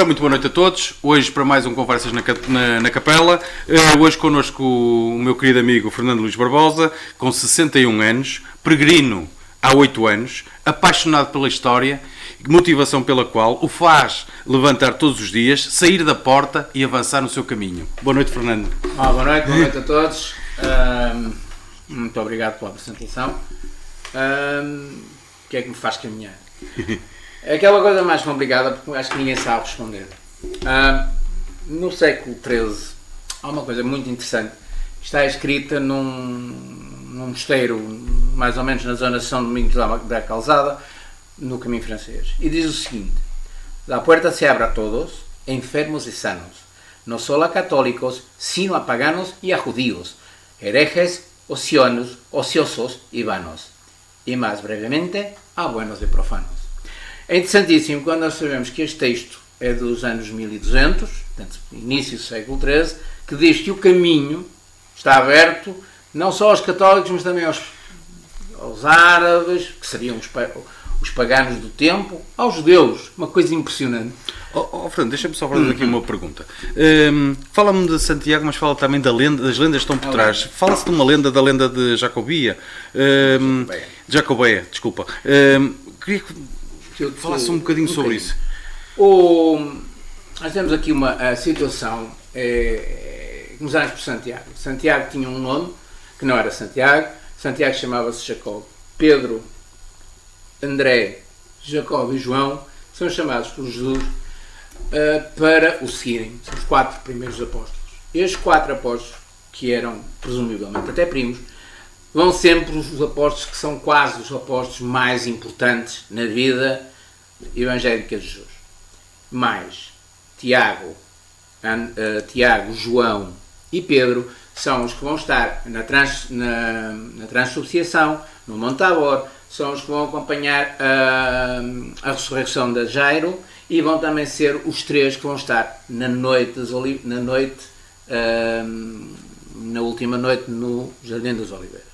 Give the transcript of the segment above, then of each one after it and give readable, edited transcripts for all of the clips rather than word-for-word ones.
Ora, muito boa noite a todos. Hoje para mais um Conversas na Capela. Hoje connosco o meu querido amigo Fernando Luís Barbosa, com 61 anos, peregrino há 8 anos, apaixonado pela história, motivação pela qual o faz levantar todos os dias, sair da porta e avançar no seu caminho. Boa noite, Fernando. Boa noite a todos. Muito obrigado pela apresentação. O que é que me faz caminhar? É aquela coisa mais complicada, porque acho que ninguém sabe responder. No século XIII há uma coisa muito interessante. Está escrita num mosteiro, mais ou menos na zona de São Domingos da Calzada, no caminho francês. E diz o seguinte: La puerta se abre a todos, enfermos y sanos, no solo a católicos, sino a paganos y a judíos, herejes, ociosos y vanos, y más brevemente, a buenos y profanos. É interessantíssimo quando nós sabemos que este texto é dos anos 1200, portanto, início do século XIII, que diz que o caminho está aberto não só aos católicos, mas também aos árabes, que seriam os paganos do tempo, aos judeus. Uma coisa impressionante. Fernando, deixa-me só fazer aqui uma pergunta. Fala-me de Santiago, mas fala também das lendas que estão por trás. Fala-se de uma lenda, da lenda de Jacobeia, desculpa. Queria que falasse um bocadinho sobre isso. Nós temos aqui uma situação, começamos por Santiago. Santiago tinha um nome, que não era Santiago. Santiago chamava-se Jacob. Pedro, André, Jacob e João são chamados por Jesus para o seguirem. São os 4 primeiros apóstolos. Estes 4 apóstolos, que eram presumivelmente até primos, vão sempre os apóstolos que são quase os apóstolos mais importantes na vida evangélica de Jesus. Mais Tiago, João e Pedro são os que vão estar na Transubstanciação, no Monte Tabor, são os que vão acompanhar a ressurreição de Jairo e vão também ser os 3 que vão estar na última noite no Jardim das Oliveiras.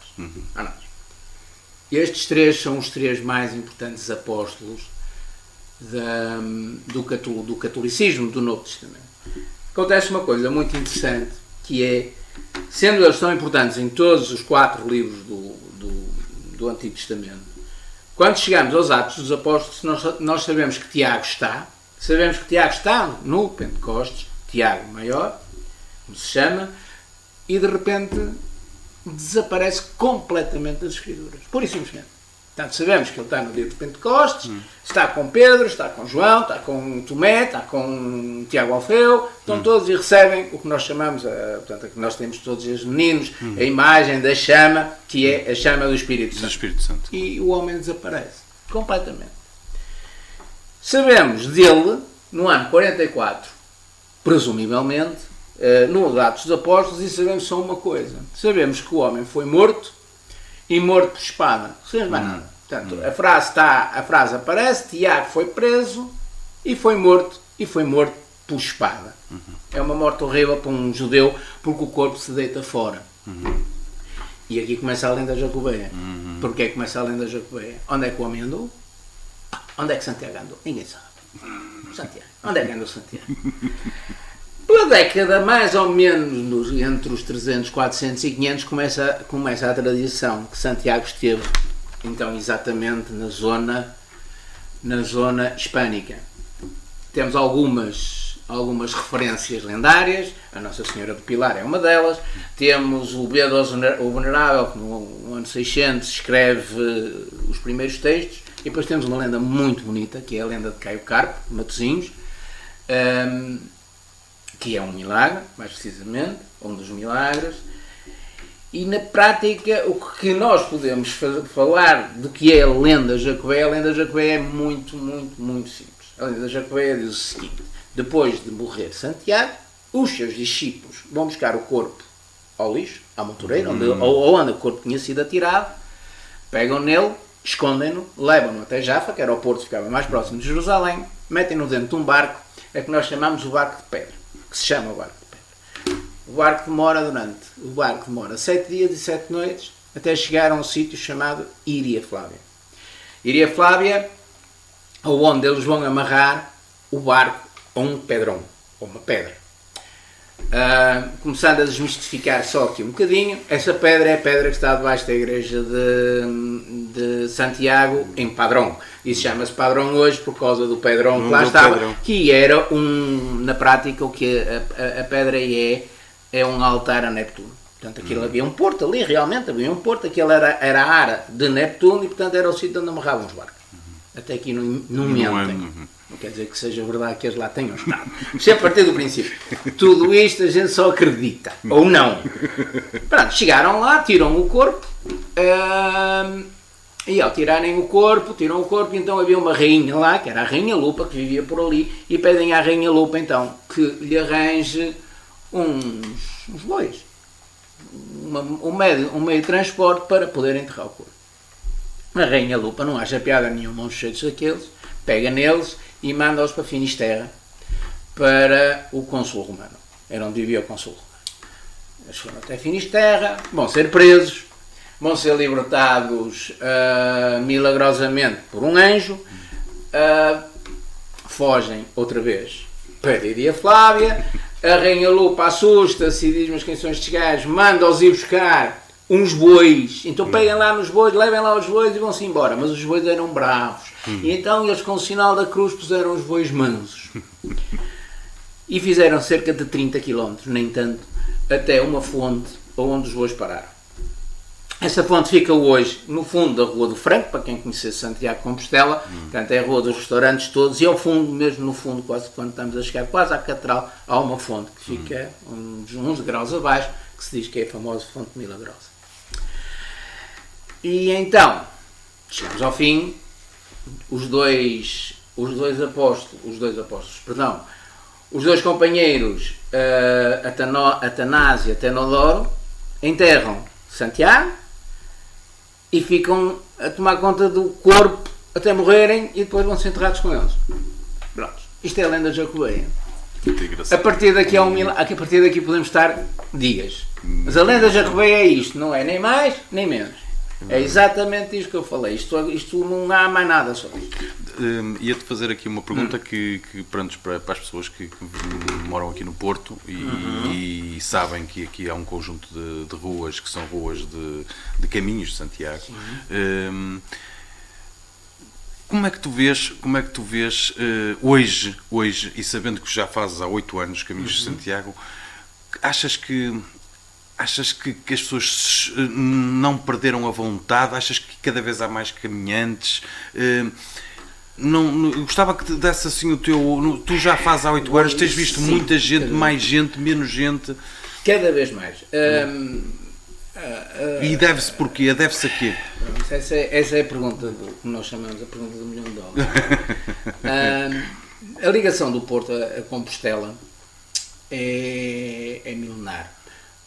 Estes 3 são os 3 mais importantes apóstolos do catolicismo, do Novo Testamento. Acontece uma coisa muito interessante, que é, sendo eles tão importantes em todos os 4 livros do Antigo Testamento, quando chegamos aos Atos dos Apóstolos, nós sabemos que Tiago está no Pentecostes, Tiago Maior, como se chama, e de repente desaparece completamente das Escrituras, pura e simplesmente. Portanto, sabemos que ele está no dia de Pentecostes, está com Pedro, está com João, está com Tomé, está com Tiago Alfeu, estão todos e recebem o que nós chamamos, portanto, que nós temos todos os meninos, a imagem da chama, que é a chama do Espírito Santo. E o homem desaparece completamente. Sabemos dele, no ano 44, presumivelmente, no Atos dos Apóstolos, e sabemos só uma coisa. Sabemos que o homem foi morto e morto por espada. Não sabemos mais nada. Portanto, a frase aparece: Tiago foi preso e foi morto por espada. É uma morte horrível para um judeu, porque o corpo se deita fora. E aqui começa a lenda jacobeia. Porquê é que começa a lenda jacobeia? Onde é que o homem andou? Onde é que Santiago andou? Ninguém sabe. Santiago. Onde é que andou Santiago? Pela década, mais ou menos entre os 300, 400 e 500, começa a tradição que Santiago esteve, então, exatamente na zona hispânica. Temos algumas referências lendárias, a Nossa Senhora do Pilar é uma delas, temos o Beda o Venerável, que no ano 600 escreve os primeiros textos, e depois temos uma lenda muito bonita, que é a lenda de Caio Carpo, de Matosinhos, que é um milagre, mais precisamente, um dos milagres. E na prática, o que nós podemos falar do que é a lenda jacobeia é muito, muito, muito simples. A lenda jacobeia diz o seguinte: depois de morrer Santiago, os seus discípulos vão buscar o corpo ao lixo, à montoreira, onde o corpo tinha sido atirado, pegam nele, escondem-no, levam-no até Jafa, que era o porto que ficava mais próximo de Jerusalém, metem-no dentro de um barco, é que nós chamamos o barco de pedra, que se chama o barco de pedra. O barco demora 7 dias e 7 noites até chegar a um sítio chamado Iria Flávia. Iria Flávia, onde eles vão amarrar o barco ou um pedrão, ou uma pedra. Começando a desmistificar só aqui um bocadinho, essa pedra é a pedra que está debaixo da igreja de Santiago, em Padrón. Isso chama-se Padrón hoje por causa do pedrão que lá estava, Pedrão. que era na prática, o que a pedra é um altar a Neptuno. Portanto, aquilo havia um porto ali, realmente havia um porto, aquilo era a área de Neptuno e, portanto, era o sítio onde amarravam os barcos. Até aqui não mentem. Não quer dizer que seja verdade que eles lá tenham estado. Isto é a partir do princípio. Tudo isto a gente só acredita. Ou não. Pronto, chegaram lá, tiram o corpo. E ao tirarem o corpo, então havia uma rainha lá, que era a Rainha Lupa, que vivia por ali. E pedem à Rainha Lupa, então, que lhe arranje uns bois. Um meio de transporte para poder enterrar o corpo. A Rainha Lupa não acha piada nenhuma uns cheios daqueles, pega neles e manda-os para Finisterra, para o cônsul romano. Era onde vivia o cônsul romano. Eles foram até Finisterra, vão ser presos, vão ser libertados milagrosamente por um anjo, fogem outra vez para Lídia Flávia, a Rainha Lupa assusta-se e diz: mas quem são estes gajos? Manda-os ir buscar uns bois, então peguem lá nos bois, levem lá os bois e vão-se embora. Mas os bois eram bravos, e então eles com o sinal da cruz puseram os bois mansos e fizeram cerca de 30 km, nem tanto, até uma fonte onde os bois pararam. Essa fonte fica hoje no fundo da Rua do Franco, para quem conhecer Santiago de Compostela. Portanto, é a rua dos restaurantes todos, e ao fundo, mesmo no fundo, quase quando estamos a chegar quase à catedral, há uma fonte que fica uns degraus abaixo, que se diz que é a famosa Fonte Milagrosa. E então, chegamos ao fim, os dois companheiros, Atanásio e Atenodoro, enterram Santiago e ficam a tomar conta do corpo até morrerem e depois vão ser enterrados com eles. Pronto. Isto é a lenda jacobeia. A partir daqui podemos estar dias. Mas a lenda jacobeia é isto, não é nem mais nem menos. É exatamente isto que eu falei. Isto não há mais nada sobre isto. Ia-te fazer aqui uma pergunta que para as pessoas que moram aqui no Porto e sabem que aqui há um conjunto de ruas que são ruas de caminhos de Santiago. Como é que tu vês hoje, e sabendo que já fazes há 8 anos caminhos de Santiago, achas que as pessoas não perderam a vontade? Achas que cada vez há mais caminhantes? Gostava que te desse assim o teu... Tu já fazes há 8 anos, tens visto muita gente, mais gente, menos gente? Cada vez mais. E deve-se porquê? Deve-se a quê? Essa é a pergunta que nós chamamos a pergunta do $1 milhão. A ligação do Porto a Compostela é milenar.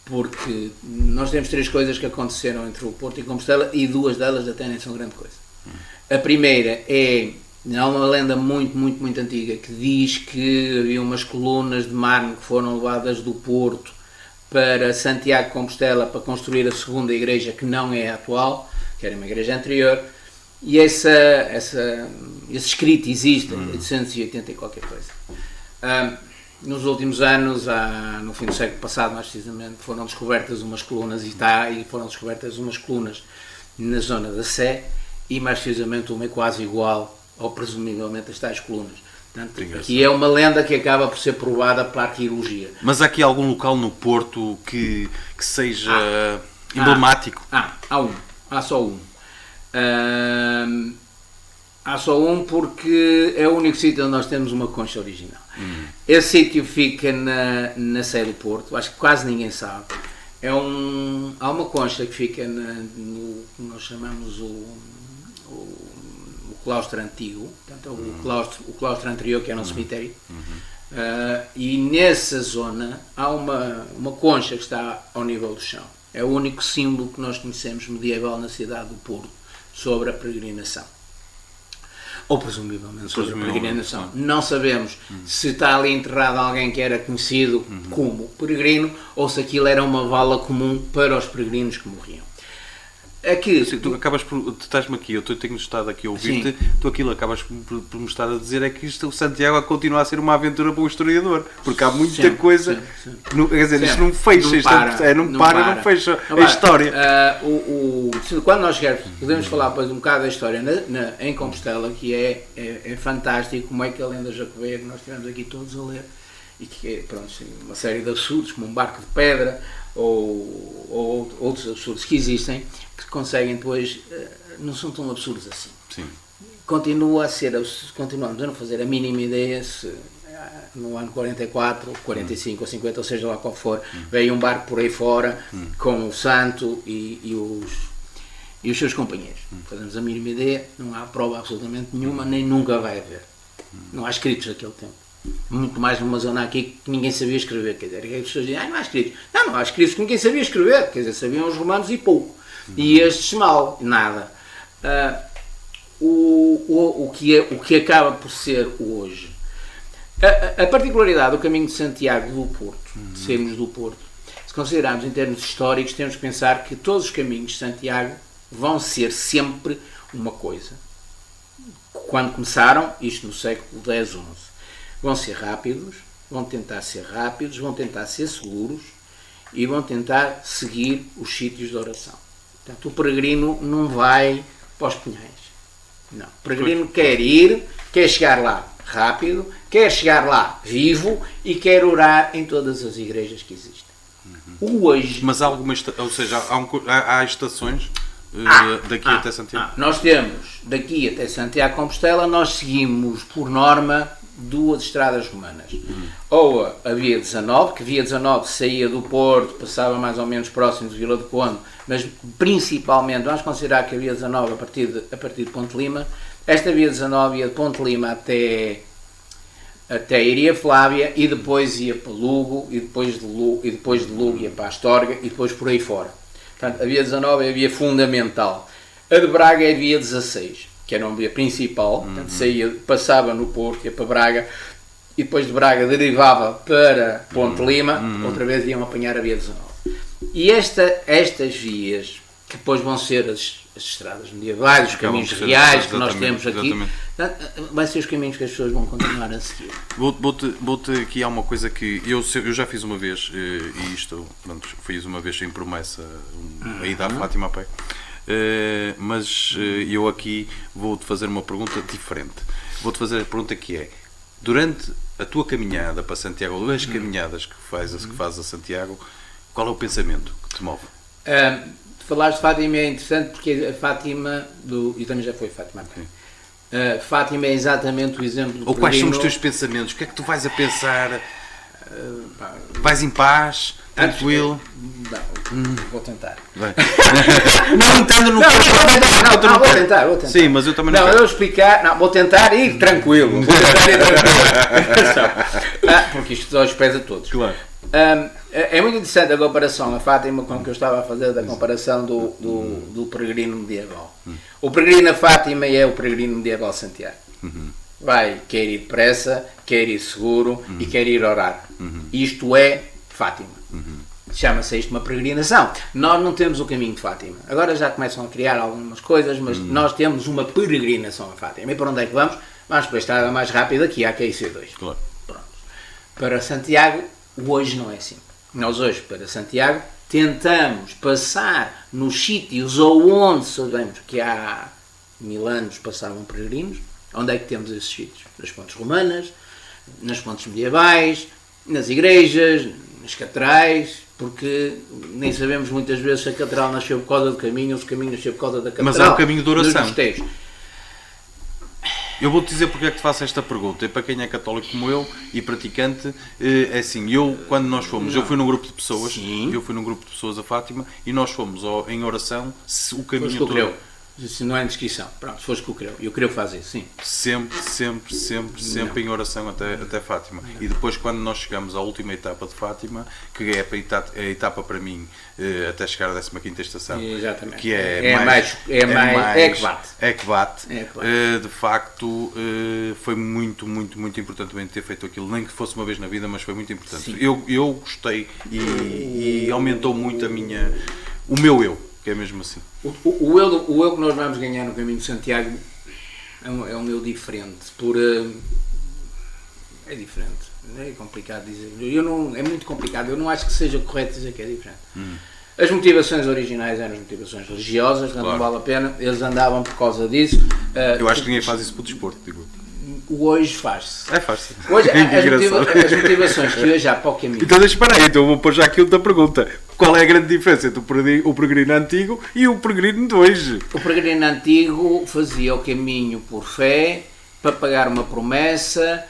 Porque nós temos 3 coisas que aconteceram entre o Porto e Compostela, e 2 delas até nem são grande coisa. A primeira há uma lenda muito antiga que diz que havia umas colunas de mármore que foram levadas do Porto para Santiago de Compostela para construir a segunda igreja, que não é a atual, que era uma igreja anterior, e esse escrito existe em 880 e qualquer coisa. Nos últimos anos, no fim do século passado, mais precisamente, foram descobertas umas colunas na zona da Sé, e mais precisamente uma é quase igual ou presumivelmente as tais colunas. Portanto, aqui é uma lenda que acaba por ser provada para a arqueologia. Mas há aqui algum local no Porto que seja emblemático? Há só um. Há só um porque é o único sítio onde nós temos uma concha original. Esse sítio fica na Sé do Porto, acho que quase ninguém sabe. Há uma concha que fica no que nós chamamos o claustro antigo, portanto, o claustro anterior, que era um cemitério. E nessa zona há uma concha que está ao nível do chão. É o único símbolo que nós conhecemos medieval na cidade do Porto sobre a peregrinação. Ou presumivelmente sobre a peregrinação. Não sabemos se está ali enterrado alguém que era conhecido como peregrino, ou se aquilo era uma vala comum para os peregrinos que morriam. É que Tu acabas por. Tu estás-me aqui, eu tenho estado aqui a ouvir-te, tu aquilo acabas por me estar a dizer é que isto, o Santiago continua a ser uma aventura para o historiador, porque há muita Sempre, coisa. sempre. Quer dizer, Sempre. isto não fecha, Não isto para, não não para, para. não fecha Não a vai. história. Quando nós chegarmos, podemos falar depois um bocado da história em Compostela, que é fantástico, como é que a lenda jacobeia que nós estivemos aqui todos a ler, e que é, pronto, uma série de absurdos, como um barco de pedra, ou outros absurdos que existem, que conseguem depois, não são tão absurdos assim. Sim. Continuamos a não fazer a mínima ideia se no ano 44, 45 ou 50, ou seja lá qual for, veio um barco por aí fora com o santo e os seus companheiros. Fazemos a mínima ideia, não há prova absolutamente nenhuma, nem nunca vai haver. Não há escritos daquele tempo. Muito mais numa zona aqui que ninguém sabia escrever. Quer dizer, as pessoas dizem, não há escritos. Não há escritos que ninguém sabia escrever. Quer dizer, sabiam os romanos e pouco. E estes mal, nada. O que acaba por ser hoje. A particularidade do caminho de Santiago do Porto, de sermos do Porto, se considerarmos em termos históricos, temos que pensar que todos os caminhos de Santiago vão ser sempre uma coisa. Quando começaram, isto no século X, XI, vão ser rápidos, vão tentar ser seguros e vão tentar seguir os sítios de oração. Portanto, o peregrino não vai para os Pinhais. Não. O peregrino quer chegar lá rápido, quer chegar lá vivo e quer orar em todas as igrejas que existem. Hoje... Mas há alguma, ou seja, há estações daqui até Santiago? Nós temos, daqui até Santiago de Compostela, nós seguimos, por norma, 2 estradas romanas. Ou a Via 19, que a Via 19 saía do Porto, passava mais ou menos próximo de Vila do Conde, mas principalmente, vamos considerar que a Via 19 a partir de Ponte Lima, esta Via 19 ia de Ponte Lima até iria Flávia e depois ia para Lugo e depois de Lugo ia para Astorga e depois por aí fora. Portanto, a Via 19 é a via fundamental. A de Braga é a Via 16, que era uma via principal, portanto, passava no Porto, ia para Braga e depois de Braga derivava para Ponte Lima, outra vez iam apanhar a Via 19. E estas vias, que depois vão ser as estradas medievais, os caminhos reais que nós temos aqui, vai ser os caminhos que as pessoas vão continuar a seguir. Vou-te aqui há uma coisa que eu já fiz uma vez, e isto, pronto, fiz uma vez em promessa, a ida à Fátima a pé, mas eu aqui vou-te fazer uma pergunta diferente. Vou-te fazer a pergunta que é, durante a tua caminhada para Santiago, ou as caminhadas que fazes a Santiago, qual é o pensamento que te move? Falares de Fátima é interessante porque a Fátima, e também já foi Fátima, Fátima é exatamente o exemplo do Ou quais são os teus pensamentos? O que é que tu vais a pensar? Vais em paz? Tranquilo? Vou tentar. Não entendo no que Não, vou tentar. Sim, mas eu também não eu vou explicar. Não, vou tentar ir tranquilo. Porque isto dá os pés a todos. Claro. É muito interessante a comparação, a Fátima, com o que eu estava a fazer da comparação do peregrino medieval. O peregrino a Fátima é o peregrino medieval Santiago. Quer ir depressa, quer ir seguro e quer ir orar. Isto é Fátima. Chama-se isto uma peregrinação. Nós não temos o caminho de Fátima. Agora já começam a criar algumas coisas, mas nós temos uma peregrinação a Fátima. E para onde é que vamos? Vamos para a estrada mais rápida que há, que é a IC2. Claro. Pronto. Para Santiago, hoje não é assim. Nós hoje, para Santiago, tentamos passar nos sítios onde sabemos que há 1000 anos passavam peregrinos. Onde é que temos esses sítios? Nas fontes romanas, nas fontes medievais, nas igrejas, nas catedrais, porque nem sabemos muitas vezes se a catedral nasceu por causa do caminho ou se o caminho nasceu por causa da catedral. Mas é um caminho de oração. Mosteiros. Eu vou-te dizer porque é que te faço esta pergunta. E para quem é católico como eu e praticante, é assim, quando nós fomos, eu fui num grupo de pessoas, a Fátima, e nós fomos em oração, o caminho todo. Se não é descrição, pronto, se fores com o Creu, e o Creu faz isso, sim. Sempre em oração até Fátima. E depois, quando nós chegamos à última etapa de Fátima, que é a etapa para mim, até chegar à 15ª estação, exatamente. Que é que bate. De facto, foi muito importante ter feito aquilo, nem que fosse uma vez na vida, mas foi muito importante. Eu gostei e aumentou muito o meu eu. que é mesmo assim. O eu que nós vamos ganhar no caminho de Santiago é um eu diferente, é diferente, é complicado dizer, é muito complicado, eu não acho que seja correto dizer que é diferente. As motivações originais eram as motivações religiosas, não vale a pena, eles andavam por causa disso. Eu acho que ninguém faz isso pelo desporto, digo. Hoje faz-se. Faz-se. Hoje, as motivações que hoje há para o caminho. Então deixa para aí, então vou pôr já aqui outra pergunta. Qual é a grande diferença entre o peregrino antigo e o peregrino de hoje? O peregrino antigo fazia o caminho por fé, para pagar uma promessa,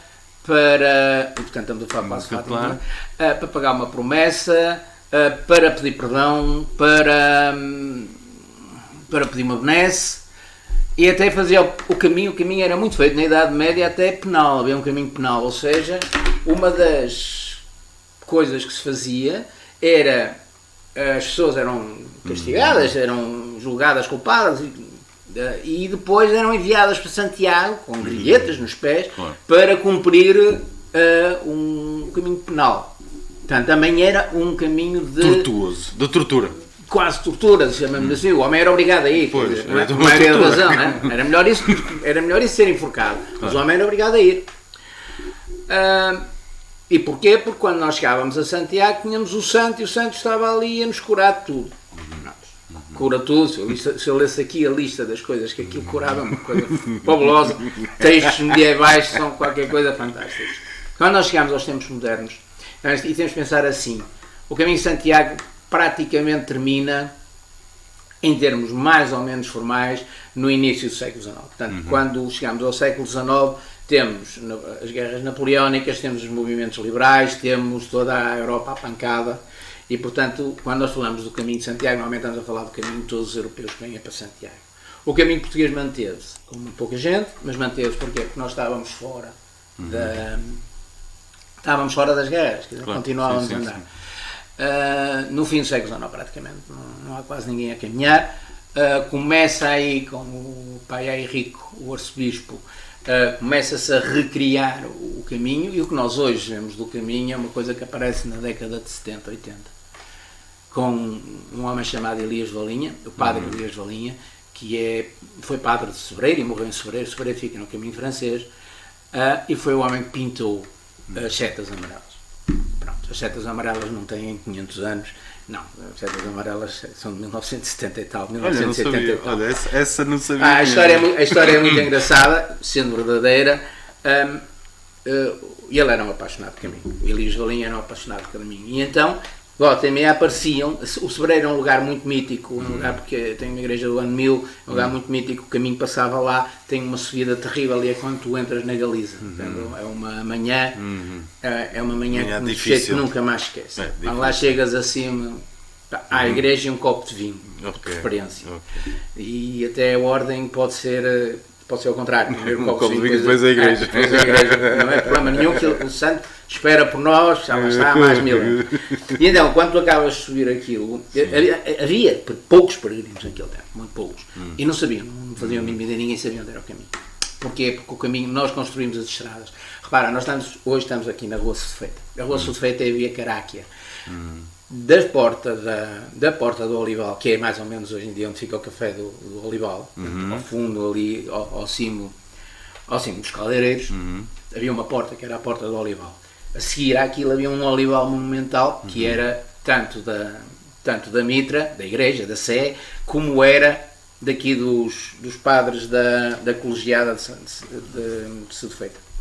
portanto estamos a falar passo Fátima, para pagar uma promessa, para pedir perdão, para pedir uma benesse, e até fazia o caminho era muito feito na Idade Média, até penal, havia um caminho penal, ou seja, uma das coisas que se fazia era, as pessoas eram castigadas, eram julgadas culpadas, e depois eram enviadas para Santiago, com grilhetas nos pés, para cumprir um caminho penal. Portanto, também era um caminho tortuoso, de tortura. Quase tortura, chamamos assim. O homem era obrigado a ir. Pois, não é? Por maioria da razão, não é? Era melhor isso ser enforcado. Mas o homem era obrigado a ir. E porquê? Porque quando nós chegávamos a Santiago tínhamos o santo, e o santo estava ali a nos curar tudo. Cura tudo. Se eu lesse aqui a lista das coisas que aquilo curava, uma coisa fabulosa. Textos medievais são qualquer coisa fantástica. Quando nós chegamos aos tempos modernos, e temos que pensar assim, o caminho de Santiago praticamente termina, em termos mais ou menos formais, no início do século XIX. Portanto, quando chegamos ao século XIX, temos as guerras napoleónicas, temos os movimentos liberais, temos toda a Europa à pancada, e portanto, quando nós falamos do caminho de Santiago, normalmente estamos a falar do caminho de todos os europeus que vêm para Santiago. O caminho português manteve-se, com muito pouca gente, mas manteve-se porque nós estávamos fora estávamos fora das guerras, quer dizer, continuávamos a andar. No fim do século XIX, praticamente, não há quase ninguém a caminhar. Começa aí com o pai Henrico, o arcebispo, começa-se a recriar o caminho, e o que nós hoje vemos do caminho é uma coisa que aparece na década de 70, 80, com um homem chamado Elias Valinha, o padre Elias Valinha, que foi padre de Sebreiro e morreu em Sebreiro. Sebreiro fica no caminho francês, e foi o homem que pintou as setas amarelas. Pronto, as setas amarelas não têm 500 anos, não, as setas amarelas são de 1970 e tal, 1970 e tal. Olha, essa não sabia. A história é muito engraçada, sendo verdadeira. E ele era um apaixonado de caminho, o Elias Valinha era um apaixonado de caminho, e então, volta e meia apareciam. O Sebreiro é um lugar muito mítico, um lugar, porque tem uma igreja do ano 1000, um lugar muito mítico, o caminho passava lá, tem uma subida terrível ali, é quando tu entras na Galiza. Portanto, é uma manhã, que difícil, que nunca mais esquece. Quando lá chegas acima, à igreja e um copo de vinho, de preferência. E até a ordem pode ser ao contrário, primeiro um copo de vinho, depois a igreja. Não é problema nenhum, que o santo espera por nós, já lá está há mais 1000 anos. E então, quando tu acabas de subir aquilo, havia poucos peregrinos naquele tempo, muito poucos, e não sabiam, não faziam ninguém sabia onde era o caminho. Porquê? Porque o caminho, nós construímos as estradas. Repara, hoje estamos aqui na Rua Sudfeita. A Rua Sudfeita é a Via Caráquia. Da porta do Olival, que é mais ou menos hoje em dia onde fica o café do Olival, ao fundo ali, ao cimo dos Caldeireiros, havia uma porta que era a porta do Olival. A seguir àquilo havia um olival monumental, que era tanto da mitra, da igreja, da Sé, como era daqui dos padres da colegiada de Sudfeita.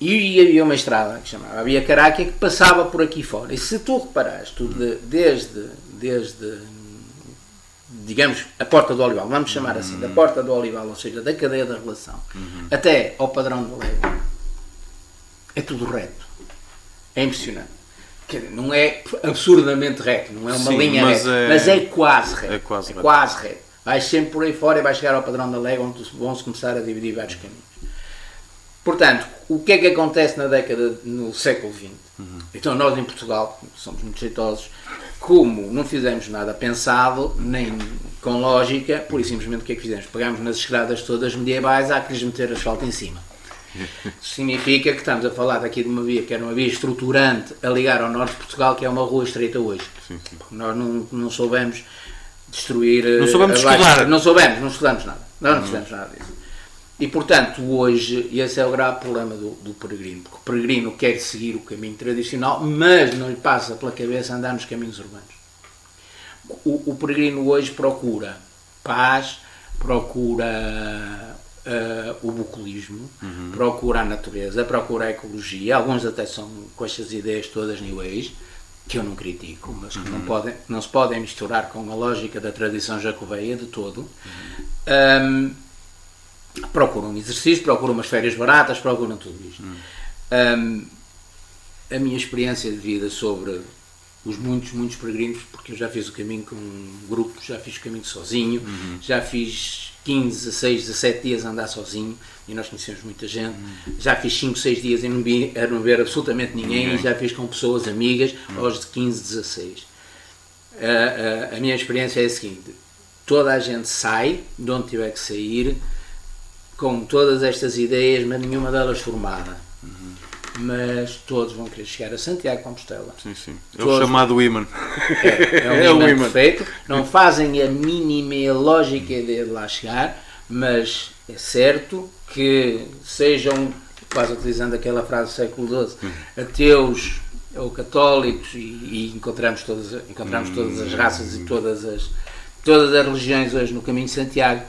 E havia uma estrada que chamava Via Caráquia, que passava por aqui fora. E se tu reparares, desde digamos, a Porta do Olival, vamos chamar assim, da Porta do Olival, ou seja, da cadeia da relação, até ao padrão do Lego, é tudo reto. É impressionante. Não é absurdamente reto, não é uma linha reta, mas é quase reto. É quase reto. Vais sempre por aí fora e vais chegar ao padrão da Lego, onde vão-se começar a dividir vários caminhos. Portanto, o que é que acontece no século XX? Então nós em Portugal, somos muito jeitosos, como não fizemos nada pensado, nem com lógica, pura e simplesmente o que é que fizemos? Pegámos nas estradas todas medievais, há que lhes meter asfalto em cima. Significa que estamos a falar daqui de uma via que era uma via estruturante a ligar ao norte de Portugal, que é uma rua estreita hoje. Sim. Nós não soubemos destruir... Não soubemos estudar. Não estudamos nada. Nós não fizemos nada disso. E, portanto, hoje, esse é o grave problema do peregrino, porque o peregrino quer seguir o caminho tradicional, mas não lhe passa pela cabeça andar nos caminhos urbanos. O peregrino hoje procura paz, procura o bucolismo, procura a natureza, procura a ecologia. Alguns até são com estas ideias todas new age, que eu não critico, mas que não se podem misturar com a lógica da tradição jacobeia de todo. Procuram um exercício, procuram umas férias baratas, procuram tudo isto. A minha experiência de vida sobre os muitos peregrinos, porque eu já fiz o caminho com um grupo, já fiz o caminho sozinho, já fiz 15, 16, 17 dias a andar sozinho, e nós conhecemos muita gente, já fiz 5, 6 dias a não ver absolutamente ninguém, já fiz com pessoas amigas, aos de 15, 16. A minha experiência é a seguinte: toda a gente sai, de onde tiver que sair, com todas estas ideias, mas nenhuma delas formada. Mas todos vão querer chegar a Santiago de Compostela. Sim. É o chamado imã. É um imã perfeito. Não fazem a mínima e a lógica ideia de lá chegar, mas é certo que sejam, quase utilizando aquela frase do século XII, ateus ou católicos, e encontramos todas as raças e todas as religiões hoje no caminho de Santiago.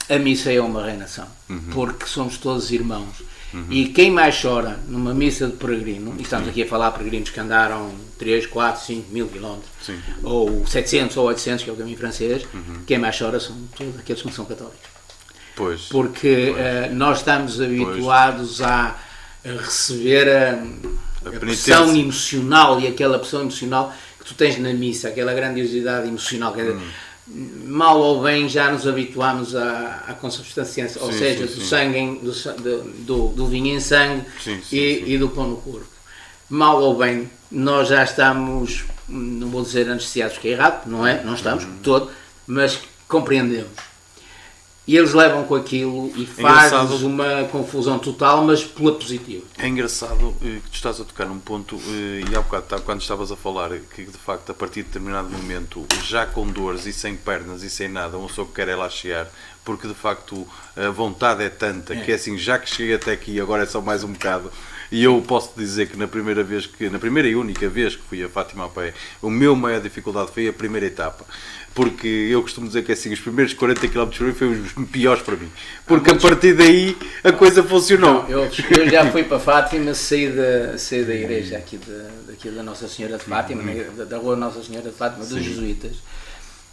A missa é uma reinação, porque somos todos irmãos. E quem mais chora numa missa de peregrino, e estamos aqui a falar de peregrinos que andaram 3, 4, 5 mil quilómetros, ou 700 ou 800, que é o caminho francês, quem mais chora são todos aqueles que não são católicos. Porque nós estamos habituados a receber a pressão emocional, e aquela pressão emocional que tu tens na missa, aquela grandiosidade emocional, quer dizer, mal ou bem já nos habituamos à consubstanciência, ou seja, do sangue, do vinho em sangue e do pão no corpo. Mal ou bem, nós já estamos, não vou dizer anestesiados, que é errado, não estamos, todo, mas compreendemos. E eles levam com aquilo e faz uma confusão total, mas pela positiva. É engraçado que tu estás a tocar num ponto, e há bocado, quando estavas a falar, que de facto a partir de determinado momento, já com dores e sem pernas e sem nada, uma pessoa que quer é lá chegar, porque de facto a vontade é tanta, que é assim, já que cheguei até aqui, agora é só mais um bocado. E eu posso dizer que na primeira e única vez que fui a Fátima a pé, a minha maior dificuldade foi a primeira etapa. Porque eu costumo dizer que assim, os primeiros 40 km por hora foram os piores para mim. Porque a partir daí a coisa funcionou. Não, eu já fui para Fátima, saí da igreja aqui da Nossa Senhora de Fátima, da rua Nossa Senhora de Fátima, dos Jesuítas.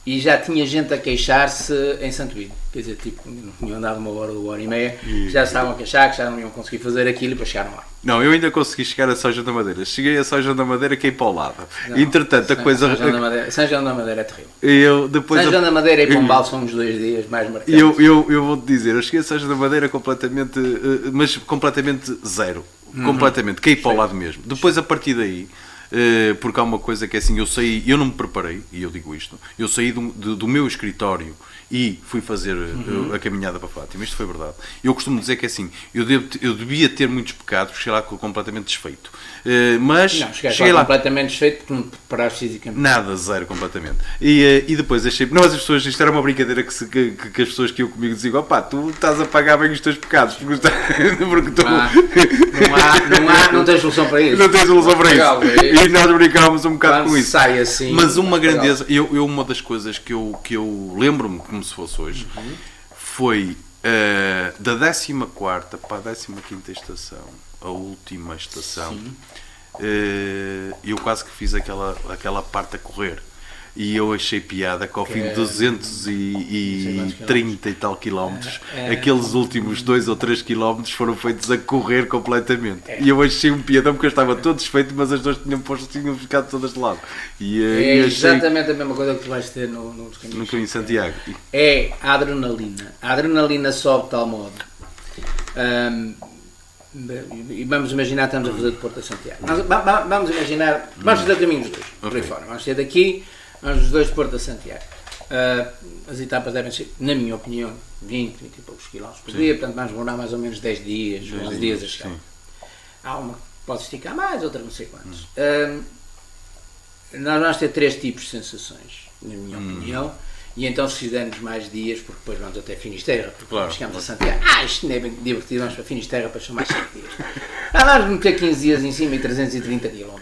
E já tinha gente a queixar-se em Santoíno. Quer dizer, tipo, não tinham andado uma hora e meia, já estavam a queixar, que já não iam conseguir fazer aquilo e depois chegaram lá. Não, eu ainda consegui chegar a São João da Madeira. Cheguei a São João da Madeira, caí para o lado. Entretanto, a coisa... São João da Madeira é terrível. São João da Madeira e Pombal são os 2 dias mais marcantes. Eu vou-te dizer, eu cheguei a São João da Madeira completamente zero. Completamente, caí para o lado mesmo. Depois, a partir daí... porque há uma coisa que é assim, eu não me preparei, e eu digo isto, eu saí do meu escritório e fui fazer a caminhada para Fátima, isto foi verdade. Eu costumo dizer que é assim, eu devia ter muitos pecados, cheguei lá completamente desfeito, mas não, cheguei lá completamente desfeito porque não te preparaste fisicamente. Nada, zero, completamente. E depois achei, não, as pessoas, isto era uma brincadeira que as pessoas que iam comigo diziam, opá, tu estás a pagar bem os teus pecados, porque tu... Não tens solução para isso. Não tens solução para isso. E nós brincávamos um bocado com isso. Sai assim, mas uma grandeza, uma das coisas que eu lembro-me como se fosse hoje, foi da 14ª para a 15ª estação, a última estação, eu quase que fiz aquela parte a correr. E eu achei piada que ao fim de 230 e tal quilómetros, aqueles últimos 2 ou 3 quilómetros foram feitos a correr completamente. E eu achei um piadão porque eu estava todo desfeito, mas as duas tinham ficado todas de lado. É exatamente a mesma coisa que tu vais ter no caminho de Santiago. É a adrenalina. A adrenalina sobe de tal modo. E vamos imaginar que estamos a fazer de Porto a Santiago. Vamos imaginar, vamos fazer o caminho dos dois, por aí fora. Vamos sair daqui, vamos os dois de Porto a Santiago. As etapas devem ser, na minha opinião, 20 e poucos quilómetros por dia, portanto vamos demorar mais ou menos 10 dias, 11 dias a chegar. Há uma que pode esticar mais, outra não sei quantos. Nós vamos ter 3 tipos de sensações, na minha opinião, e então se fizermos mais dias, porque depois vamos até Finisterra, porque chegamos a Santiago, isto não é bem divertido, vamos para Finisterra para são mais 7 dias. Vamos meter 15 dias em cima e 330 km.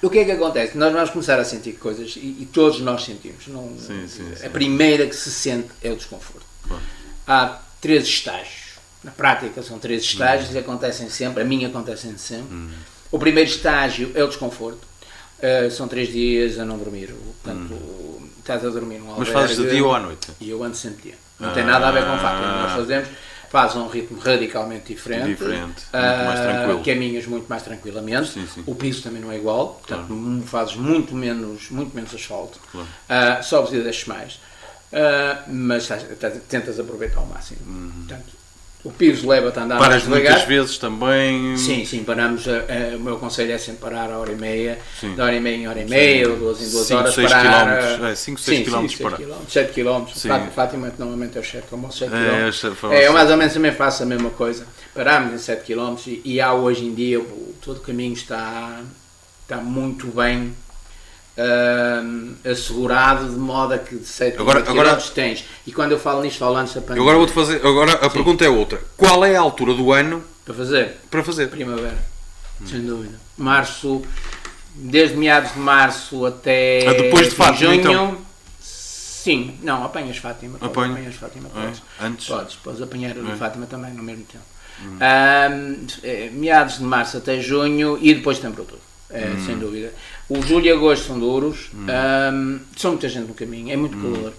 O que é que acontece? Nós vamos começar a sentir coisas, e todos nós sentimos. A primeira que se sente é o desconforto. Há 3 estágios. Na prática são 3 estágios e acontecem sempre, a mim acontecem sempre. O primeiro estágio é o desconforto. São 3 dias a não dormir. Portanto, estás a dormir num albergue. Mas fazes de dia ou à noite? E eu ando sempre dia. Não tem nada a ver com o facto. Nós faz um ritmo radicalmente diferente. Muito mais tranquilo. Caminhas muito mais tranquilamente. O piso também não é igual. Portanto, fazes muito menos asfalto. Só precisa destes mais. Mas tentas aproveitar ao máximo. Portanto, o piso leva-te a andar Paras mais devagar. muitas vezes também? Sim, paramos. O meu conselho é sempre parar a hora e meia, de hora e meia em hora e meia, ou 2 em 2 horas. 5, 6 km parar. 7 km. Fátima, normalmente eu chego como 7 km. Eu mais ou menos também faço a mesma coisa. Paramos em 7 km e há hoje em dia, todo o caminho está muito bem assegurado, de modo a que de 7 km tens. E quando eu falo nisto, falo antes da pandemia. Agora vou-te fazer. Agora a pergunta é outra. Qual é a altura do ano para fazer? Primavera, sem dúvida. Março, desde meados de março até depois de Fátima, junho. então? Sim, não, apanhas Fátima. Apanhas Fátima, antes? Podes apanhar o de Fátima também no mesmo tempo. Meados de março até junho e depois sempre outubro. Sem dúvida. O julho e agosto são duros, são muita gente no caminho, é muito calor.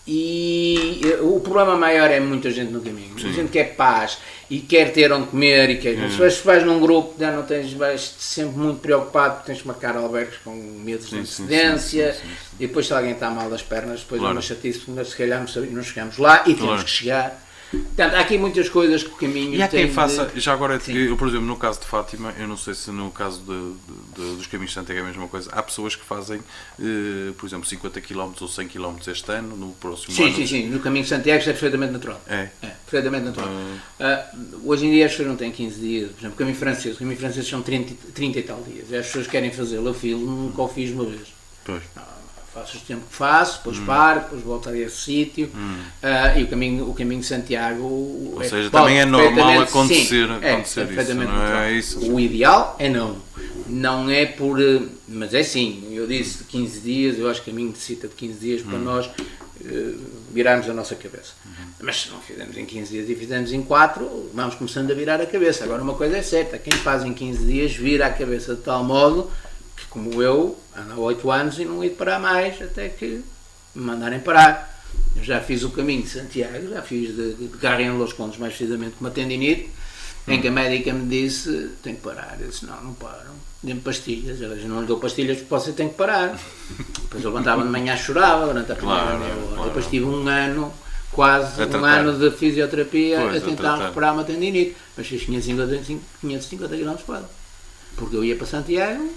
E o problema maior é muita gente no caminho. Muita gente quer paz e quer ter onde comer. Se vais num grupo, já não vais sempre muito preocupado porque tens que marcar albergues com medos de antecedência. E depois, se alguém está mal das pernas, depois é uma chatice, se calhar não chegamos lá e temos que chegar. Portanto, há aqui muitas coisas que o caminho e há quem faça, já agora, eu, por exemplo, no caso de Fátima, eu não sei se no caso dos caminhos de Santiago é a mesma coisa, há pessoas que fazem, por exemplo, 50 km ou 100 km este ano, no próximo ano. Sim, no caminho de Santiago isso é perfeitamente natural. Perfeitamente natural. Hoje em dia as pessoas não têm 15 dias, por exemplo, o caminho francês são 30 e tal dias, as pessoas querem fazê-lo, eu nunca o fiz uma vez. Faço o tempo que faço, depois paro, depois volto a esse sítio e o caminho de Santiago. Ou seja, também é normal acontecer isso, não é isso? O ideal é não é por. Mas é sim, eu disse 15 dias, eu acho que o caminho necessita de 15 dias para nós virarmos a nossa cabeça. Mas se não fizermos em 15 dias e fizermos em 4, vamos começando a virar a cabeça. Agora, uma coisa é certa: quem faz em 15 dias vira a cabeça de tal modo. Como eu, ando há 8 anos e não ia parar mais até que me mandarem parar. Eu já fiz o caminho de Santiago, já fiz de Carreira Los Condes, mais precisamente com uma tendinite, em que a médica me disse, tem que parar. Eu disse, não paro, dê-me pastilhas. Ela disse, não lhe dou pastilhas porque você tem que parar. Depois eu levantava de manhã, chorava durante a primeira meia hora. Depois tive um ano, quase um ano de fisioterapia a tentar recuperar uma tendinite. Mas fiz 550 km por hora. Porque eu ia para Santiago,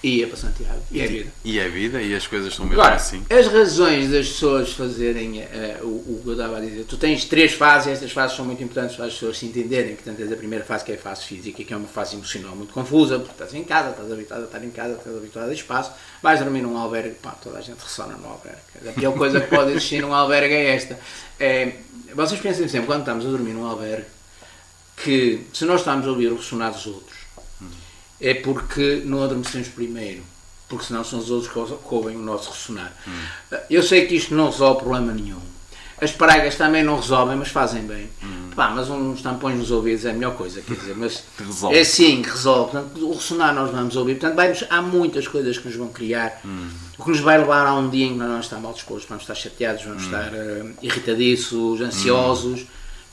e é vida. E é vida, e as coisas são mesmo agora, assim. As razões das pessoas fazerem o que eu estava a dizer, tu tens 3 fases, estas fases são muito importantes para as pessoas se entenderem. Portanto, tens a primeira fase, que é a fase física, que é uma fase emocional muito confusa, porque estás em casa, estás habituado a estar em casa, estás habituado a espaço, vais dormir num albergue, toda a gente ressona no albergue. A pior coisa que pode existir num albergue é esta. Vocês pensem sempre, quando estamos a dormir num albergue, que se nós estamos a ouvir o ressonar dos outros, é porque não adormecemos primeiro, porque senão são os outros que ouvem o nosso ressonar. Eu sei que isto não resolve problema nenhum. As pragas também não resolvem, mas fazem bem. Mas uns tampões nos ouvidos é a melhor coisa, quer dizer, mas resolve. É sim que resolve. Portanto, o ressonar nós vamos ouvir. Portanto, há muitas coisas que nos vão criar, o que nos vai levar a um dia em que nós vamos estar mal dispostos, vamos estar chateados, vamos estar irritadiços, ansiosos.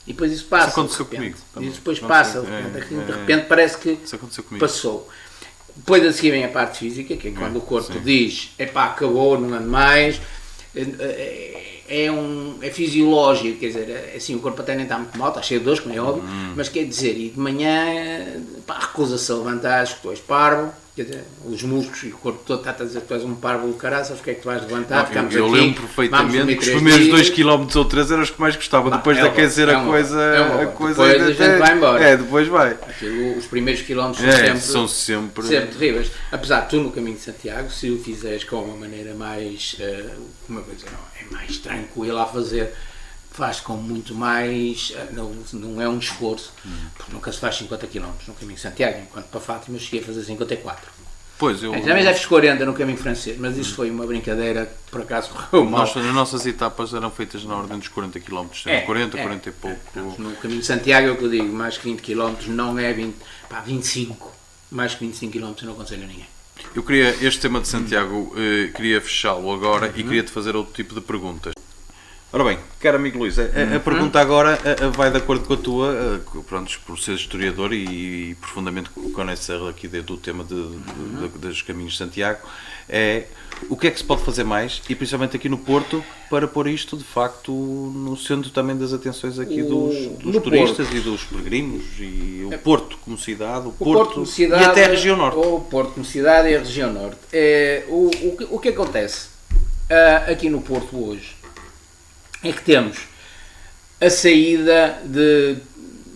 E depois isso passa. Isso aconteceu comigo. E depois passa. De repente parece que passou. Depois a seguir vem a parte física, que é quando o corpo diz, acabou, não ando mais. É fisiológico, quer dizer, assim, o corpo até nem está muito mal, está cheio de dores, como é óbvio, mas quer dizer, e de manhã recusa-se a levantar, que tu és parvo, quer dizer, os músculos e o corpo todo está a dizer que tu és um parvo do caralho, sabes o que é que tu vais levantar, ficamos eu aqui, lembro perfeitamente que os 3 primeiros dias. 2 km ou 3 eram os que mais gostava, depois de aquecer a coisa... Depois a gente vai embora. Depois vai. Aquilo, os primeiros quilómetros são sempre terríveis. Apesar de tu no caminho de Santiago, se o fizeres com uma maneira mais, como eu vou dizer, é mais tranquila a fazer, faz com muito mais, não é um esforço, porque nunca se faz 50 km no caminho de Santiago, enquanto para Fátima cheguei a fazer 54. Pois, eu... Também já fiz 40 no caminho francês, mas isso foi uma brincadeira que por acaso correu mal. As nossas etapas eram feitas na ordem dos 40 km, 40 e pouco. No caminho de Santiago é o que eu digo, mais que 20 km não é 25, mais que 25 km eu não aconselho a ninguém. Eu queria, este tema de Santiago, queria fechá-lo agora e queria-te fazer outro tipo de perguntas. Ora bem, caro amigo Luís, a pergunta agora vai de acordo com a tua, pronto, por seres historiador e profundamente conhecer aqui do tema dos caminhos de Santiago, é o que é que se pode fazer mais, e principalmente aqui no Porto, para pôr isto de facto no centro também das atenções aqui dos turistas Porto. E dos peregrinos, e o Porto como cidade, o Porto como cidade, e até a região norte. O Porto como cidade e a região norte. O que acontece aqui no Porto hoje é que temos a saída de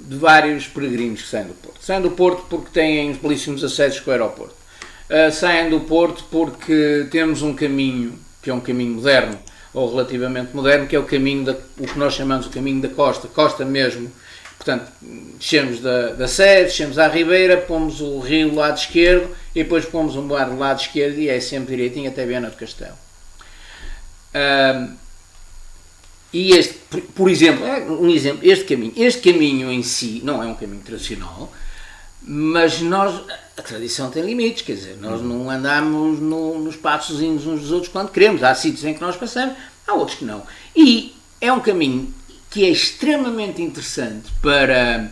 vários peregrinos que saem do Porto. Saem do Porto porque têm uns belíssimos acessos com o aeroporto. Saem do Porto porque temos um caminho, que é um caminho moderno, ou relativamente moderno, que é o caminho, o que nós chamamos o caminho da costa mesmo. Portanto, descemos da Sé, descemos à Ribeira, pomos o rio do lado esquerdo e depois pomos o mar do lado esquerdo e é sempre direitinho até Viana do Castelo. E este, por exemplo, este caminho em si não é um caminho tradicional, mas a tradição tem limites, quer dizer, nós não andamos nos passozinhos uns dos outros quando queremos, há sítios em que nós passamos, há outros que não. E é um caminho que é extremamente interessante para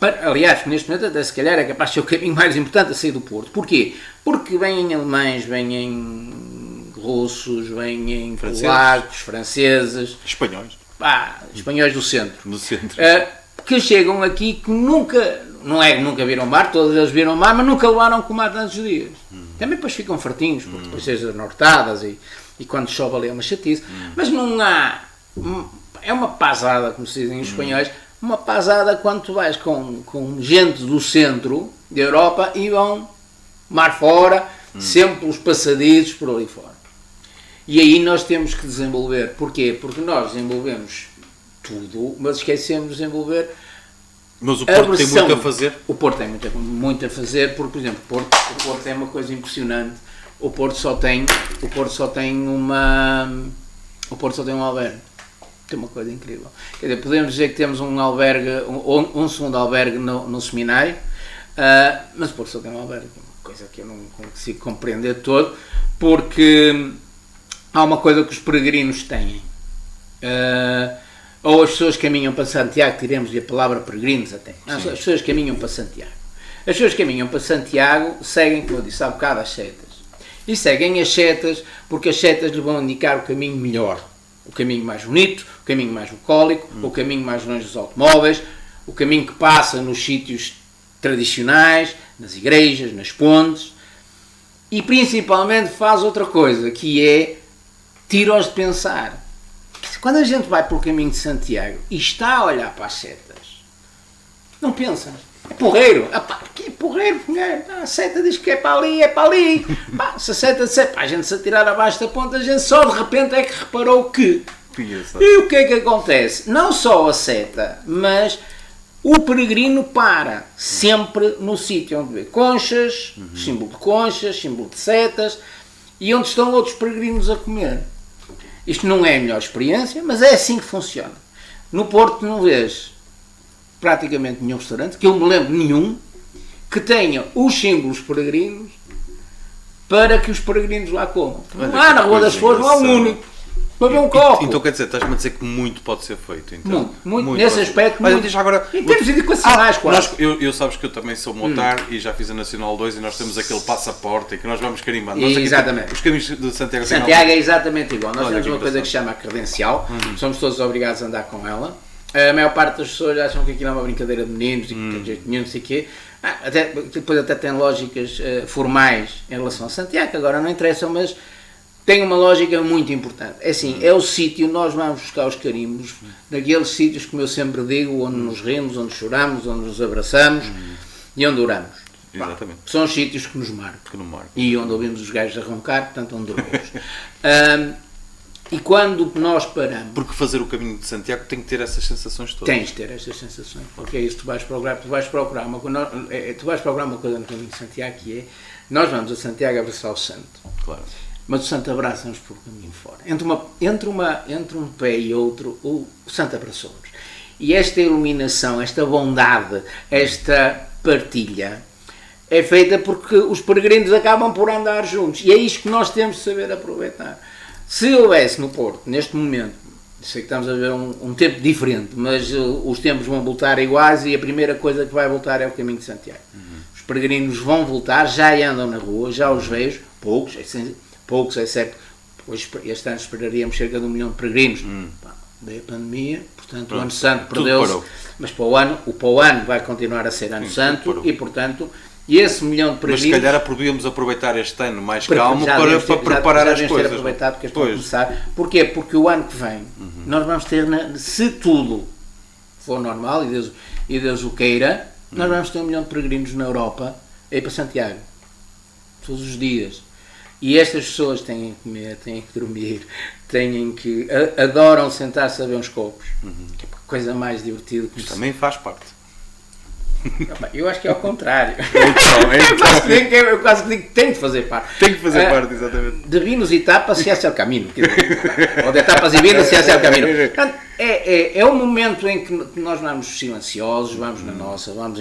aliás, neste momento até se calhar é capaz de ser o caminho mais importante a sair do Porto. Porquê? Porque vêm alemães, vêm russos, vêm polacos, franceses, espanhóis do centro, que chegam aqui que nunca viram mar, todos eles viram mar, mas nunca levaram com mar tantos dias. Também depois ficam fartinhos, porque depois sejam nortadas e quando chove ali é uma chatice, mas não há, é uma pasada, como se dizem os espanhóis, uma pasada quando tu vais com gente do centro da Europa e vão mar fora, sempre pelos passadizos por ali fora. E aí nós temos que desenvolver. Porquê? Porque nós desenvolvemos tudo, mas esquecemos de desenvolver. Mas o Porto tem muito a fazer? O Porto tem muito a fazer, porque, por exemplo, o Porto é uma coisa impressionante. O Porto só tem um albergue. Tem uma coisa incrível. Quer dizer, podemos dizer que temos um albergue, um segundo albergue no seminário, mas o Porto só tem um albergue. Uma coisa que eu não consigo compreender todo, porque há uma coisa que os peregrinos têm. Ou as pessoas caminham para Santiago, tiremos-lhe a palavra peregrinos até. As pessoas caminham para Santiago. As pessoas caminham para Santiago, seguem, como eu disse há bocado, as setas. E seguem as setas porque as setas lhe vão indicar o caminho melhor. O caminho mais bonito, o caminho mais bucólico, o caminho mais longe dos automóveis, o caminho que passa nos sítios tradicionais, nas igrejas, nas pontes. E principalmente faz outra coisa, que é tira-os de pensar. Quando a gente vai pelo caminho de Santiago e está a olhar para as setas, não pensa. É porreiro. Que porreiro, a seta diz que é para ali, é para ali. Se a seta disser para a gente se atirar abaixo da ponta, a gente só de repente é que reparou que. E o que é que acontece? Não só a seta, mas o peregrino para sempre no sítio onde vê conchas, símbolo de conchas, símbolo de setas, e onde estão outros peregrinos a comer. Isto não é a melhor experiência, mas é assim que funciona. No Porto não vês praticamente nenhum restaurante, que eu me lembro nenhum, que tenha os símbolos peregrinos para que os peregrinos lá comam. Não há na Rua das Flores, não há um único. Para ver um copo. Então quer dizer, estás-me a dizer que muito pode ser feito. Então. Muito nesse aspecto. Mas muito. Agora, em termos educacionais, quase. Eu sabes que eu também sou motar e já fiz a Nacional 2 e nós temos aquele passaporte que nós vamos carimbando. Exatamente. Os caminhos de Santiago é exatamente igual. Nós temos uma coisa que se chama a credencial. Somos todos obrigados a andar com ela. A maior parte das pessoas acham que aquilo é uma brincadeira de meninos e que tem jeito nenhum, não sei o quê. Depois até tem lógicas formais em relação a Santiago, que agora não interessam, mas tem uma lógica muito importante. É assim, é o sítio, nós vamos buscar os carimbos daqueles sítios, como eu sempre digo, onde nos rimos, onde choramos, onde nos abraçamos e onde oramos. Exatamente. São os sítios que nos marcam. E onde ouvimos os gajos a roncar, portanto, onde oramos. E quando nós paramos... Porque fazer o caminho de Santiago tem que ter essas sensações todas. Tens de ter estas sensações, porque é isso que tu vais procurar uma coisa no caminho de Santiago, que é, nós vamos a Santiago abraçar o santo. Claro. Mas o santo abraça-nos por caminho fora. Entre um pé e outro, o santo abraçou-nos. E esta iluminação, esta bondade, esta partilha, é feita porque os peregrinos acabam por andar juntos. E é isto que nós temos de saber aproveitar. Se houvesse no Porto, neste momento, sei que estamos a ver um tempo diferente, mas os tempos vão voltar iguais e a primeira coisa que vai voltar é o caminho de Santiago. Os peregrinos vão voltar, já andam na rua, já os vejo, poucos, é certo. Hoje, este ano esperaríamos cerca de 1 milhão de peregrinos. Daí a pandemia, portanto o Ano Santo perdeu-se, mas para o ano vai continuar a ser Ano Santo e, portanto, e esse 1 milhão de peregrinos... Mas se calhar podíamos aproveitar este ano mais calmo para preparar as coisas. Ter aproveitado porque estão a começar. Porquê? Porque o ano que vem nós vamos ter, se tudo for normal e Deus o queira, nós vamos ter 1 milhão de peregrinos na Europa a ir para Santiago. Todos os dias. E estas pessoas têm que comer, têm que dormir, adoram sentar-se a ver uns copos. Que é a coisa mais divertida que também faz parte. Eu acho que é ao contrário. Então. Eu quase digo que tem de fazer parte. Tem que fazer parte, exatamente. De vinos e tapas se hace o caminho. Ou de tapas e vinos se hace o caminho. É um momento em que nós vamos silenciosos, vamos na nossa, vamos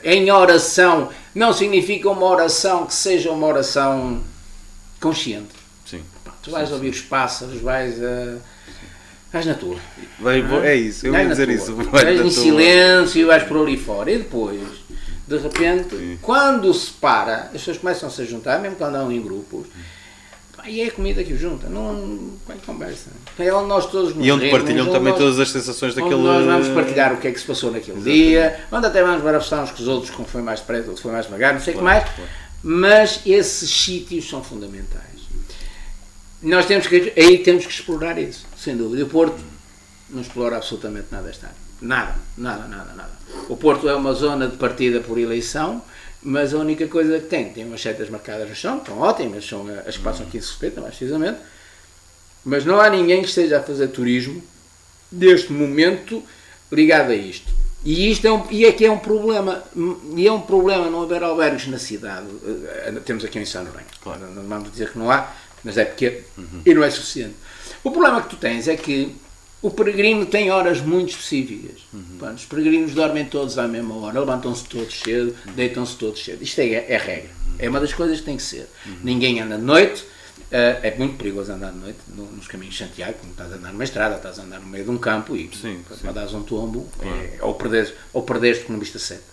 em oração. Não significa uma oração que seja uma oração consciente. Sim. Tu vais ouvir os pássaros, vais na tua. É isso, eu ia dizer isso. Vais em silêncio e vais por ali fora. E depois, de repente, quando se para, as pessoas começam-se a juntar, mesmo quando andam em grupos, e é a comida que os junta, não é conversa. É onde nós todos nos e onde partilham também todas as sensações daquele... Nós vamos partilhar o que é que se passou naquele dia, onde até vamos barafustar uns com os outros, como foi mais depressa, outro foi mais devagar, não sei o que mais, mas esses sítios são fundamentais. Nós temos que explorar isso, sem dúvida. E o Porto não explora absolutamente nada este ano. Nada. O Porto é uma zona de partida por eleição, mas a única coisa que tem umas setas marcadas no chão, estão ótimas, são as que passam aqui em Sespeta, mais precisamente, mas não há ninguém que esteja a fazer turismo neste momento ligado a isto. E isto é um problema, e é um problema não haver albergues na cidade. Temos aqui em São Lourenço, claro. Não vamos dizer que não há, mas é porque e não é suficiente. O problema que tu tens é que o peregrino tem horas muito específicas. Os peregrinos dormem todos à mesma hora, levantam-se todos cedo, deitam-se todos cedo. Isto é regra. É uma das coisas que tem que ser. Ninguém anda de noite. É muito perigoso andar de noite nos caminhos de Santiago, como estás a andar numa estrada, estás a andar no meio de um campo e para dares um tombo, ou perdeste porque não viste a seta.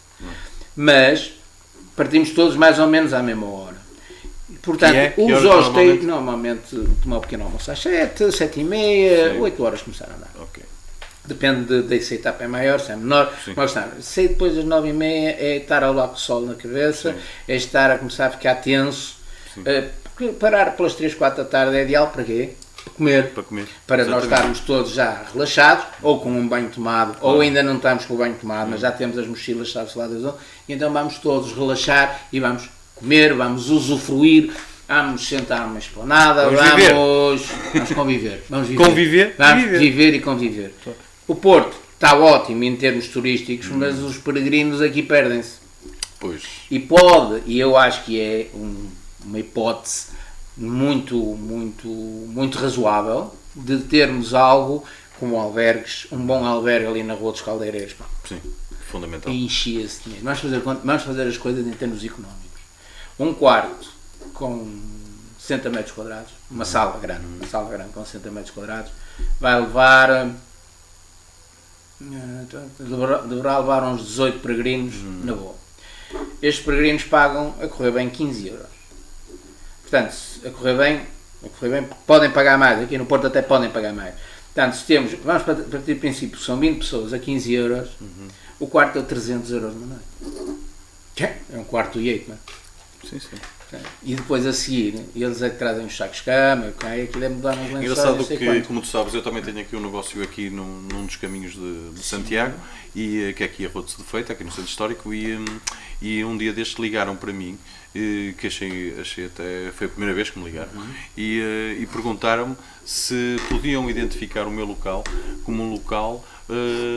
Mas partimos todos mais ou menos à mesma hora. Portanto, os hostéis normalmente tomam um pequeno almoço às 7, 7h30, 8 horas começar a andar. Okay. Depende se a etapa é maior, se é menor. Mas sei depois das 9h30 é estar ao lado com o sol na cabeça, é estar a começar a ficar tenso. Parar pelas 3, 4 da tarde é ideal para quê? Para comer. Para nós estarmos todos já relaxados, ou com um banho tomado, ou ainda não estamos com o banho tomado, mas já temos as mochilas, sabe-se lá das onde, e então vamos todos relaxar e vamos comer, vamos usufruir, vamos sentar numa esplanada, vamos conviver. Vamos viver e conviver. O Porto está ótimo em termos turísticos, mas os peregrinos aqui perdem-se. Pois. E eu acho que é uma hipótese muito razoável de termos algo como albergues, um bom albergue ali na Rua dos Caldeireiros. Sim, fundamental. E enchia esse dinheiro. Vamos fazer as coisas em termos económicos. Um quarto com 60 metros quadrados, uma sala grande com 60 metros quadrados, vai levar, deverá levar uns 18 peregrinos na boa. Estes peregrinos pagam, a correr bem, 15 euros. Portanto, a correr bem, podem pagar mais, aqui no Porto até podem pagar mais. Portanto, vamos partir do princípio, são 20 pessoas a 15 euros, o quarto é 300 euros na noite. É um quarto do Yateman. Sim, sim. E depois a seguir, eles é que trazem os sacos de cama, okay? Aquilo é mudar uns lençóis. Engraçado que, como tu sabes, eu também tenho aqui um negócio aqui num dos caminhos de Santiago, e que é aqui a Rua de Defeito, aqui no Centro Histórico, e um dia destes ligaram para mim, que achei até, foi a primeira vez que me ligaram, e perguntaram-me se podiam identificar o meu local como um local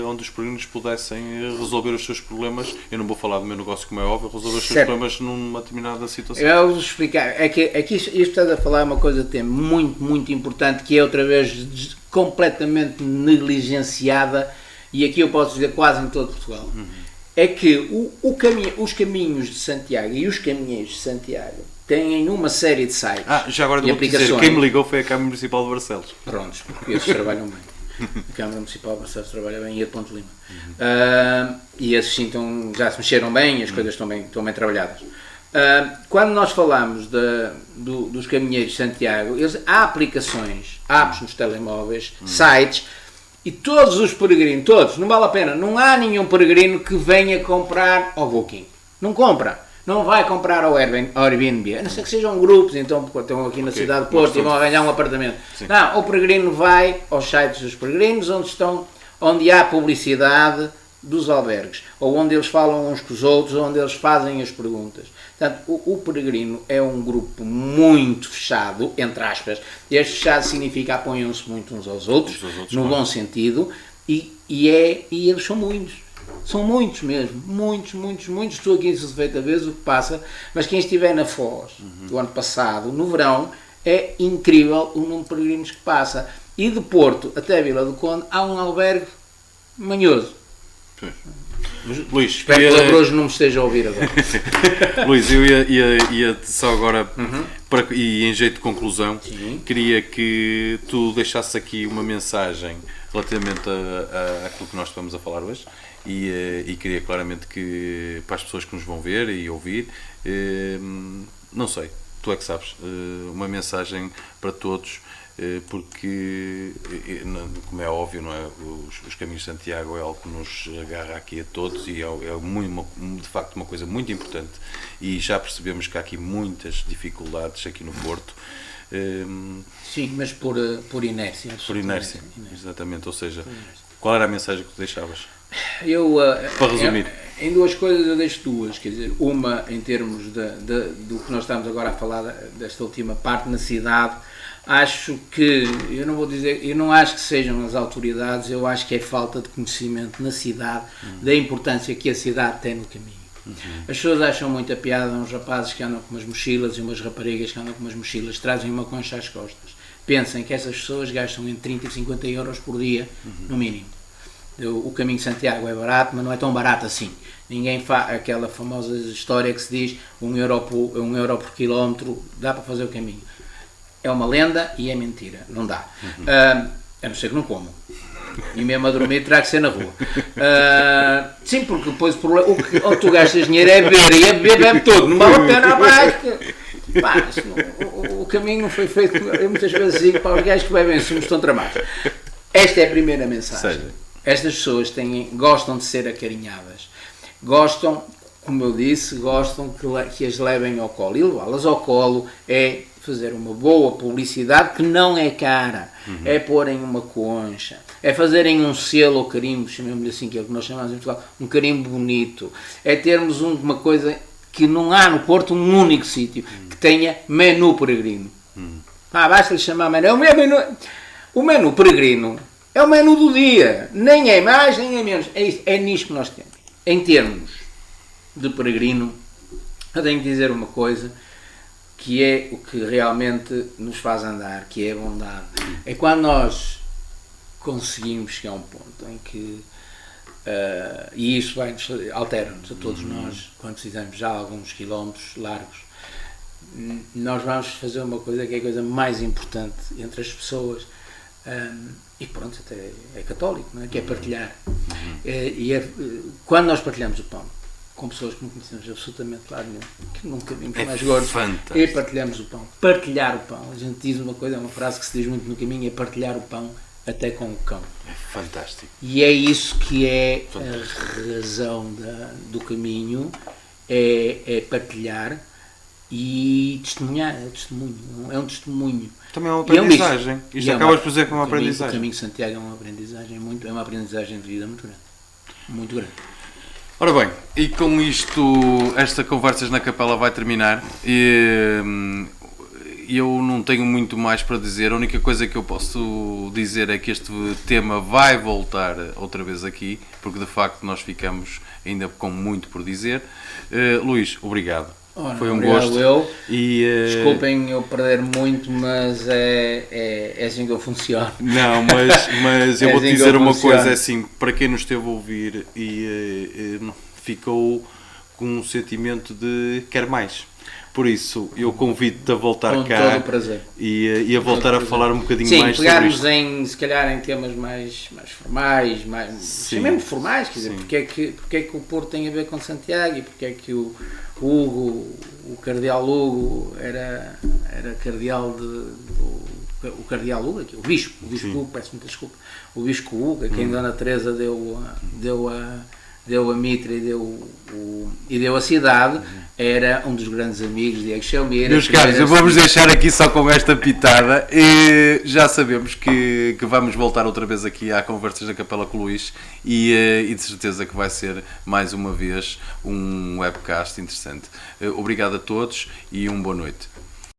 onde os peregrinos pudessem resolver os seus problemas. Eu não vou falar do meu negócio, como é óbvio, resolver os seus problemas numa determinada situação. Eu vou explicar. É que isto estás a falar uma coisa que é muito, muito importante, que é outra vez completamente negligenciada, e aqui eu posso dizer quase em todo Portugal. É que os caminhos de Santiago e os caminheiros de Santiago têm uma série de sites já agora e vou dizer, quem me ligou foi a Câmara Municipal de Barcelos. Prontos, porque eles trabalham bem. A Câmara Municipal de Barcelos trabalha bem, e a de Ponte Lima. E esses sim já se mexeram bem, as coisas estão bem trabalhadas. Quando nós falamos dos caminheiros de Santiago, há aplicações, apps nos telemóveis, sites, e todos os peregrinos, todos, não vale a pena, não há nenhum peregrino que venha comprar ao Booking. Não compra. Não vai comprar ao Airbnb, a não ser que sejam grupos, então estão aqui na cidade de Porto e vão arranjar um apartamento. Sim. Não, o peregrino vai aos sites dos peregrinos, onde há publicidade dos albergues, ou onde eles falam uns com os outros, onde eles fazem as perguntas. Portanto, o peregrino é um grupo muito fechado, entre aspas. Este fechado significa apoiam-se muito uns aos outros, no bom sentido, e eles são muitos. São muitos mesmo, muitos. Estou aqui em Defeito a ver o que passa, mas quem estiver na Foz do ano passado, no verão, é incrível o número de peregrinos que passa. E de Porto até Vila do Conde há um albergue manhoso. Luís, espero que o Labroso não me esteja a ouvir agora. Luís, eu ia só agora, e em jeito de conclusão, queria que tu deixasses aqui uma mensagem relativamente àquilo que nós estamos a falar hoje, e queria claramente que, para as pessoas que nos vão ver e ouvir, não sei, tu é que sabes, uma mensagem para todos, porque, como é óbvio, não é? Os caminhos de Santiago é algo que nos agarra aqui a todos, e de facto uma coisa muito importante, e já percebemos que há aqui muitas dificuldades aqui no Porto. Sim, mas por inércia. Por inércia, exatamente. Ou seja, qual era a mensagem que tu deixavas? Para resumir. Em duas coisas eu deixo duas, quer dizer, uma em termos do que nós estamos agora a falar, desta última parte, na cidade. Acho que, eu não acho que sejam as autoridades, eu acho que é falta de conhecimento na cidade, da importância que a cidade tem no caminho. As pessoas acham muita piada, uns rapazes que andam com umas mochilas e umas raparigas que andam com umas mochilas, trazem uma concha às costas. Pensem que essas pessoas gastam entre 30 e 50 euros por dia, no mínimo. O caminho de Santiago é barato, mas não é tão barato assim. Ninguém faz aquela famosa história que se diz 1 euro por quilómetro, dá para fazer o caminho. É uma lenda e é mentira, não dá. A não ser que não comam. E mesmo a dormir terá que ser na rua. Sim, porque depois onde tu gastas dinheiro é beber, e a beber bebe todo, não vale a pena mais. O caminho não foi feito, eu muitas vezes digo para os gajos que bebem sumos estão tramados. Esta é a primeira mensagem. Estas pessoas gostam de ser acarinhadas. Gostam, como eu disse, gostam que as levem ao colo. E levá-las ao colo é fazer uma boa publicidade que não é cara, é porem uma concha, é fazerem um selo ou carimbo, chamemos-lhe assim, que é o que nós chamamos em Portugal, um carimbo bonito, é termos uma coisa que não há no Porto, um único sítio que tenha menu peregrino. Basta-lhe chamar menu. O menu peregrino é o menu do dia, nem é mais nem é menos, é nisto que nós temos. Em termos de peregrino, eu tenho que dizer uma coisa, que é o que realmente nos faz andar, que é a bondade. É quando nós conseguimos chegar a um ponto em que, e isso altera-nos a todos nós, quando fizemos já alguns quilómetros largos, nós vamos fazer uma coisa que é a coisa mais importante entre as pessoas, e pronto, até é católico, não é? Que é partilhar. Quando nós partilhamos o pão com pessoas que não conhecemos absolutamente claro nenhum, que nunca vimos mais gordos, e partilhamos o pão. Partilhar o pão. A gente diz uma coisa, é uma frase que se diz muito no caminho, é partilhar o pão até com o cão. É fantástico. E é isso que é fantástico. A razão do caminho, é partilhar e testemunhar, é um testemunho. Também é uma aprendizagem. Isto acabas por dizer que é uma O aprendizagem. caminho de Santiago é uma aprendizagem de vida muito grande. Muito grande. Ora bem, e com isto, esta Conversas na Capela vai terminar. Eu não tenho muito mais para dizer. A única coisa que eu posso dizer é que este tema vai voltar outra vez aqui, porque de facto nós ficamos ainda com muito por dizer. Luís, obrigado. Ora, foi um gosto. Desculpem eu perder muito, mas é assim que eu funciono. Não, mas eu vou-te dizer uma coisa, assim, para quem nos esteve a ouvir e ficou com um sentimento de quer mais. Por isso, eu convido-te a voltar com cá todo o prazer. E a voltar a falar um bocadinho mais sobre pegarmos isto. se calhar em temas mais formais, mesmo formais, quer dizer, porque é que o Porto tem a ver com Santiago e porque é que o Hugo, o Cardeal Hugo era cardeal o Cardeal Hugo, aqui, o Bispo Hugo, peço muita desculpa, o Bispo Hugo, a quem Dona Teresa deu a mitra e deu a cidade, era um dos grandes amigos de Diego Chalmeira. Meus caros, vamos deixar aqui só com esta pitada e já sabemos que vamos voltar outra vez aqui à Conversas da Capela com o Luís e de certeza que vai ser mais uma vez um webcast interessante. Obrigado a todos e uma boa noite.